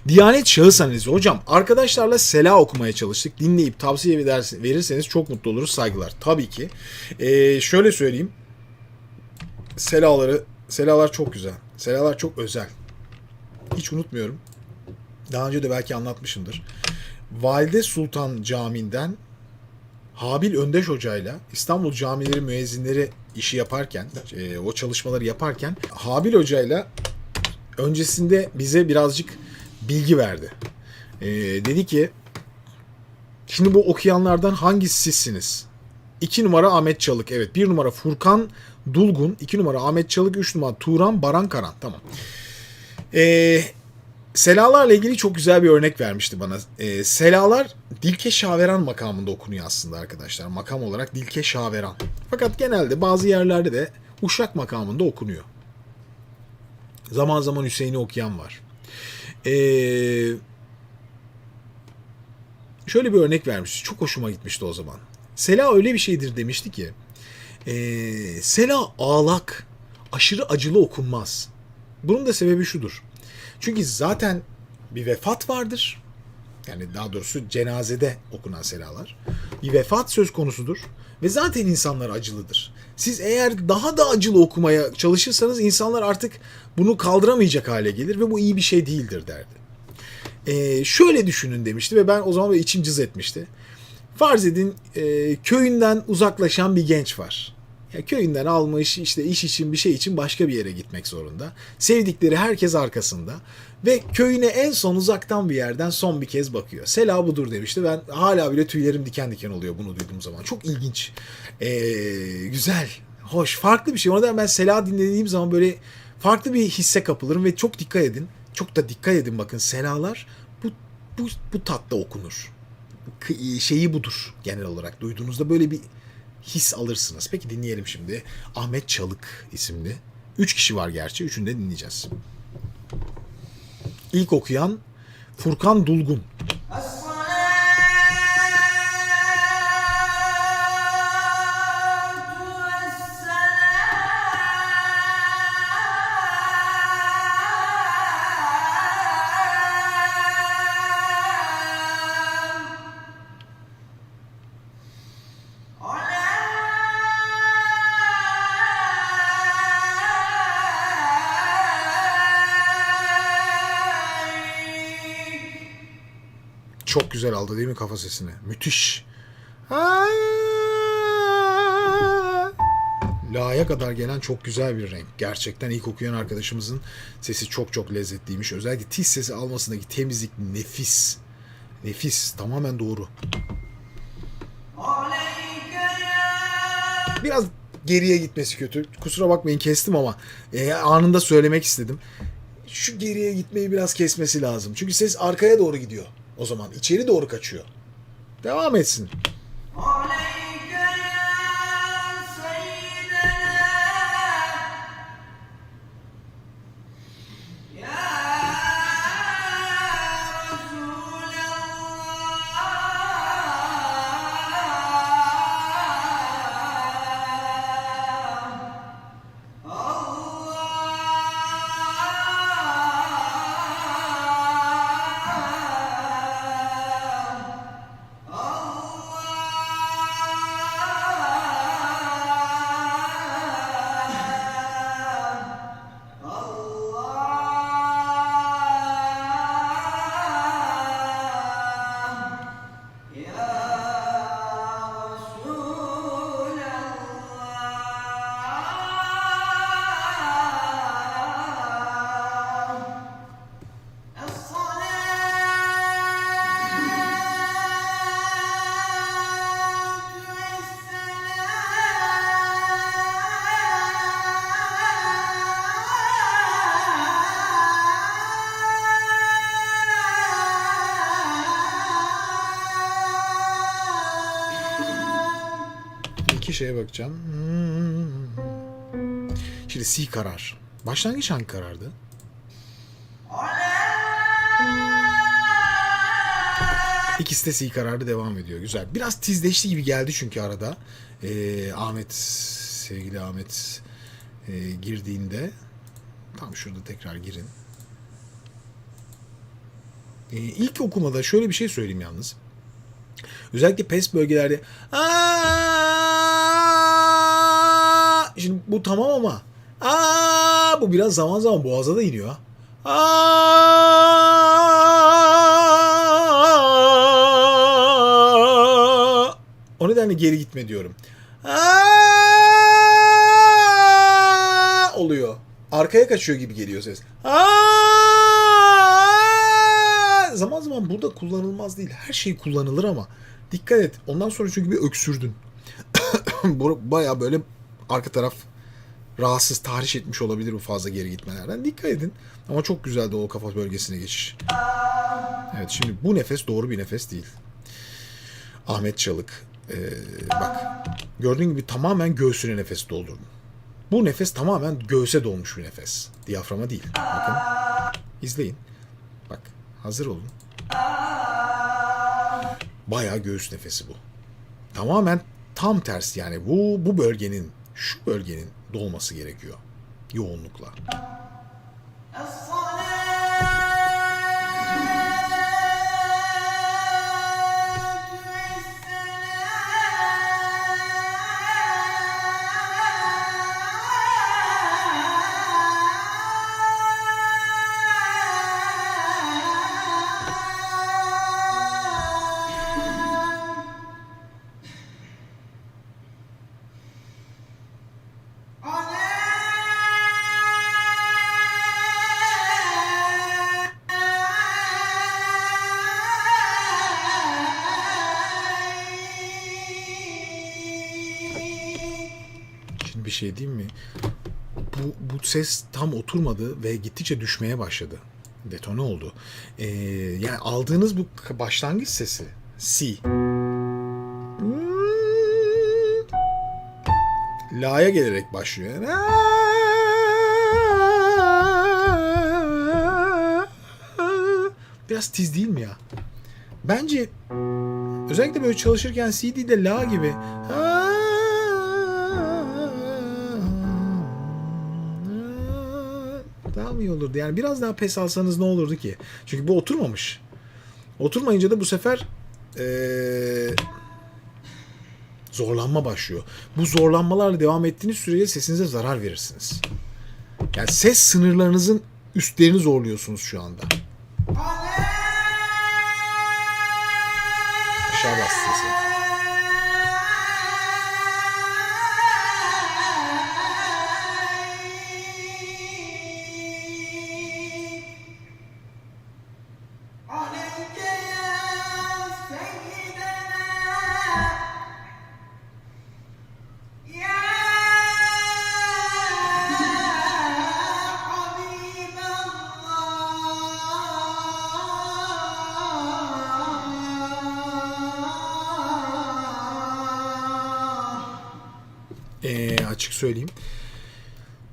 Diyanet şahıs analizi. Hocam arkadaşlarla Sela okumaya çalıştık. Dinleyip tavsiye verirseniz çok mutlu oluruz. Saygılar. Tabii ki. Şöyle söyleyeyim. Selalar çok güzel. Selalar çok özel. Hiç unutmuyorum. Daha önce de belki anlatmışımdır. Valide Sultan Camii'nden Habil Öndeş Hoca'yla İstanbul Camileri Müezzinleri işi yaparken, o çalışmaları yaparken Habil Hoca'yla öncesinde bize birazcık bilgi verdi. Dedi ki, şimdi bu okuyanlardan hangisi sizsiniz? 2 numara Ahmet Çalık, evet. 1 numara Furkan Dulgun, 2 numara Ahmet Çalık, 3 numara Turan Baran Karan. Tamam. Selalarla ilgili çok güzel bir örnek vermişti bana. Selalar Dilke Şaveran makamında okunuyor aslında arkadaşlar. Makam olarak Dilke Şaveran. Fakat genelde bazı yerlerde de Uşak makamında okunuyor. Zaman zaman Hüseyin'i okuyan var. Şöyle bir örnek vermişti. Çok hoşuma gitmişti o zaman. Sela öyle bir şeydir demişti ki. Sela ağlak, aşırı acılı okunmaz. Bunun da sebebi şudur. Çünkü zaten bir vefat vardır. Yani daha doğrusu cenazede okunan selalar. Bir vefat söz konusudur. Ve zaten insanlar acılıdır. Siz eğer daha da acılı okumaya çalışırsanız insanlar artık bunu kaldıramayacak hale gelir ve bu iyi bir şey değildir derdi. Şöyle düşünün demişti ve ben o zaman böyle içim cız etmişti. Farz edin köyünden uzaklaşan bir genç var. Ya köyünden almış işte iş için bir şey için başka bir yere gitmek zorunda. Sevdikleri herkes arkasında. Ve köyüne en son uzaktan bir yerden son bir kez bakıyor. Sela budur demişti. Ben hala bile tüylerim diken diken oluyor bunu duyduğum zaman. Çok ilginç. Güzel. Hoş. Farklı bir şey. Ona da ben Sela dinlediğim zaman böyle farklı bir hisse kapılırım ve çok dikkat edin. Çok da dikkat edin bakın. Selalar bu tatta okunur. Şeyi budur genel olarak. Duyduğunuzda böyle bir his alırsınız. Peki dinleyelim şimdi. Ahmet Çalık isimli. 3 kişi var gerçi. Üçünü de dinleyeceğiz. İlk okuyan Furkan Dulgun. Çok güzel aldı değil mi kafa sesini? Müthiş. La'ya kadar gelen çok güzel bir renk. Gerçekten ilk okuyan arkadaşımızın sesi çok çok lezzetliymiş. Özellikle tiz sesi almasındaki temizlik nefis. Nefis. Tamamen doğru. Biraz geriye gitmesi kötü. Kusura bakmayın kestim ama anında söylemek istedim. Şu geriye gitmeyi biraz kesmesi lazım. Çünkü ses arkaya doğru gidiyor. O zaman içeri doğru kaçıyor. Devam etsin. İki şeye bakacağım. Şimdi si karar. Başlangıç hangi karardı? İkisi de si kararı devam ediyor. Güzel. Biraz tizleşti gibi geldi çünkü arada. Sevgili Ahmet girdiğinde tam şurada tekrar girin. İlk okumada şöyle bir şey söyleyeyim yalnız. Özellikle pes bölgelerde aa, şimdi bu tamam ama aa, bu biraz zaman zaman boğaza da iniyor. Aa, o nedenle geri gitme diyorum. Aa, oluyor. Arkaya kaçıyor gibi geliyor ses. Zaman zaman burada kullanılmaz değil. Her şey kullanılır ama dikkat et. Ondan sonra çünkü bir öksürdün. Baya böyle arka taraf rahatsız, tahriş etmiş olabilir bu fazla geri gitmelerden. Dikkat edin. Ama çok güzeldi o kafa bölgesine geçiş. Evet, şimdi bu nefes doğru bir nefes değil. Ahmet Çalık. Bak. Gördüğün gibi tamamen göğsüne nefes doldurdun. Bu nefes tamamen göğse dolmuş bir nefes. Diyaframa değil. Bakın. İzleyin. Bak. Hazır olun. Bayağı göğüs nefesi bu. Tamamen tam tersi yani. Bu bölgenin, şu bölgenin dolması gerekiyor. Yoğunlukla. Şimdi bir şey diyeyim mi? Bu ses tam oturmadı ve gittikçe düşmeye başladı. Detone oldu. Yani aldığınız bu başlangıç sesi Si. La'ya gelerek başlıyor. Biraz tiz değil mi ya? Bence özellikle böyle çalışırken CD'de La gibi daha mı iyi olurdu? Yani biraz daha pes alsanız ne olurdu ki? Çünkü bu oturmamış. Oturmayınca da bu sefer zorlanma başlıyor. Bu zorlanmalarla devam ettiğiniz sürece sesinize zarar verirsiniz. Yani ses sınırlarınızın üstlerini zorluyorsunuz şu anda. Aşağı bas sesi. Açık söyleyeyim.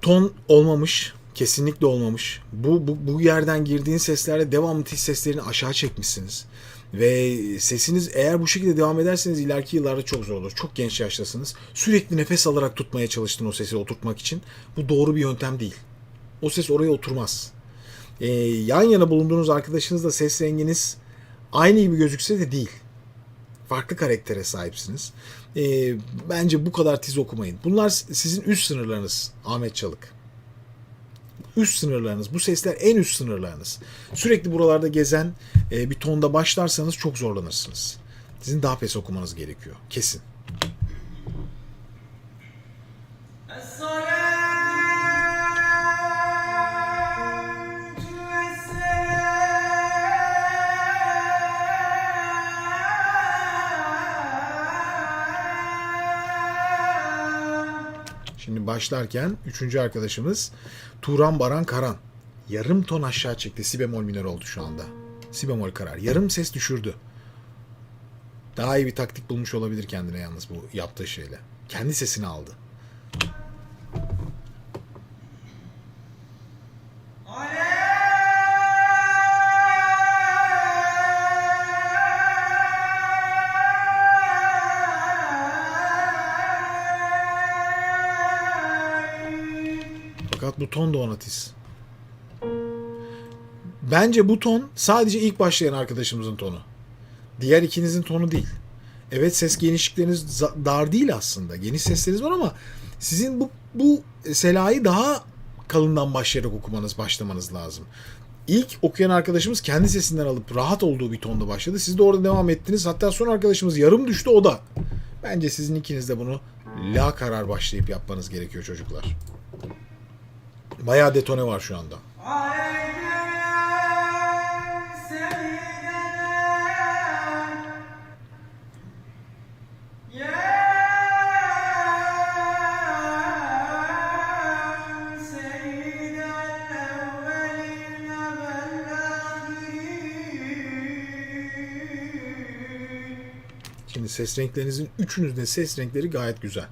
Ton olmamış. Kesinlikle olmamış. Bu yerden girdiğin seslerle devamlı tiz seslerini aşağı çekmişsiniz. Ve sesiniz eğer bu şekilde devam ederseniz ileriki yıllarda çok zor olur. Çok genç yaştasınız. Sürekli nefes alarak tutmaya çalıştın o sesi oturtmak için. Bu doğru bir yöntem değil. O ses oraya oturmaz. Yan yana bulunduğunuz arkadaşınızla ses renginiz aynı gibi gözükse de değil. Farklı karaktere sahipsiniz. Bence bu kadar tiz okumayın. Bunlar sizin üst sınırlarınız Ahmet Çalık. Üst sınırlarınız. Bu sesler en üst sınırlarınız. Sürekli buralarda gezen bir tonda başlarsanız çok zorlanırsınız. Sizin daha pes okumanız gerekiyor. Kesin. Şimdi başlarken 3. arkadaşımız Turan Baran Karan. Yarım ton aşağı çekti. Si bemol minör oldu şu anda. Si bemol karar. Yarım ses düşürdü. Daha iyi bir taktik bulmuş olabilir kendine yalnız bu yaptığı şeyle. Kendi sesini aldı. Fakat bu ton da ona tiz. Bence bu ton sadece ilk başlayan arkadaşımızın tonu. Diğer ikinizin tonu değil. Evet, ses genişlikleriniz dar değil aslında. Geniş sesleriniz var ama sizin bu Sela'yı daha kalından başlayarak başlamanız lazım. İlk okuyan arkadaşımız kendi sesinden alıp rahat olduğu bir tonda başladı. Siz de orada devam ettiniz. Hatta son arkadaşımız yarım düştü, o da. Bence sizin ikiniz de bunu la karar başlayıp yapmanız gerekiyor çocuklar. Bayağı detone var şu anda. Şimdi ses renklerinizin üçünüzün ses renkleri gayet güzel.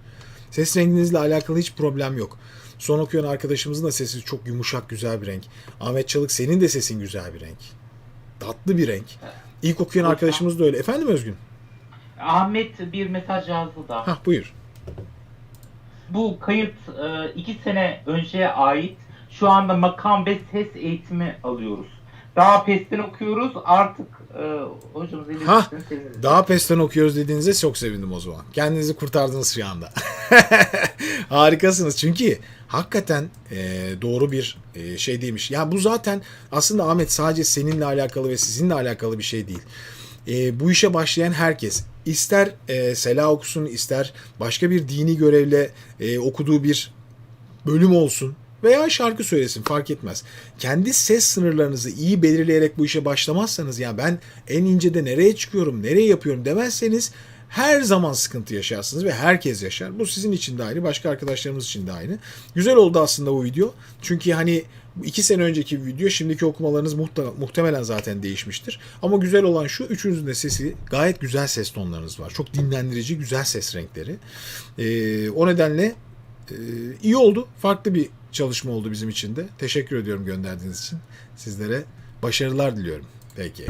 Ses renginizle alakalı hiç problem yok. Son okuyan arkadaşımızın da sesi çok yumuşak, güzel bir renk. Ahmet Çalık, senin de sesin güzel bir renk. Tatlı bir renk. İlk okuyan arkadaşımız da öyle. Efendim Özgün? Ahmet bir mesaj yazdı da. Hah, buyur. Bu kayıt 2 sene önceye ait. Şu anda makam ve ses eğitimi alıyoruz. Daha pesten okuyoruz. Artık hocamız elinizden Daha pesten okuyoruz dediğinize çok sevindim o zaman. Kendinizi kurtardınız şu anda. Harikasınız. Çünkü hakikaten doğru bir şey değilmiş. Ya bu zaten aslında Ahmet sadece seninle alakalı ve sizinle alakalı bir şey değil. Bu işe başlayan herkes, ister Sela okusun, ister başka bir dini görevle okuduğu bir bölüm olsun veya şarkı söylesin, fark etmez. Kendi ses sınırlarınızı iyi belirleyerek bu işe başlamazsanız, ya ben en incede nereye çıkıyorum, nereye yapıyorum demezseniz her zaman sıkıntı yaşarsınız ve herkes yaşar. Bu sizin için de aynı, başka arkadaşlarımız için de aynı. Güzel oldu aslında bu video. Çünkü hani 2 sene önceki bir video, şimdiki okumalarınız muhtemelen zaten değişmiştir. Ama güzel olan şu, üçünüzün de sesi gayet güzel, ses tonlarınız var. Çok dinlendirici, güzel ses renkleri. O nedenle iyi oldu. Farklı bir çalışma oldu bizim için de. Teşekkür ediyorum gönderdiğiniz için. Sizlere başarılar diliyorum. Peki.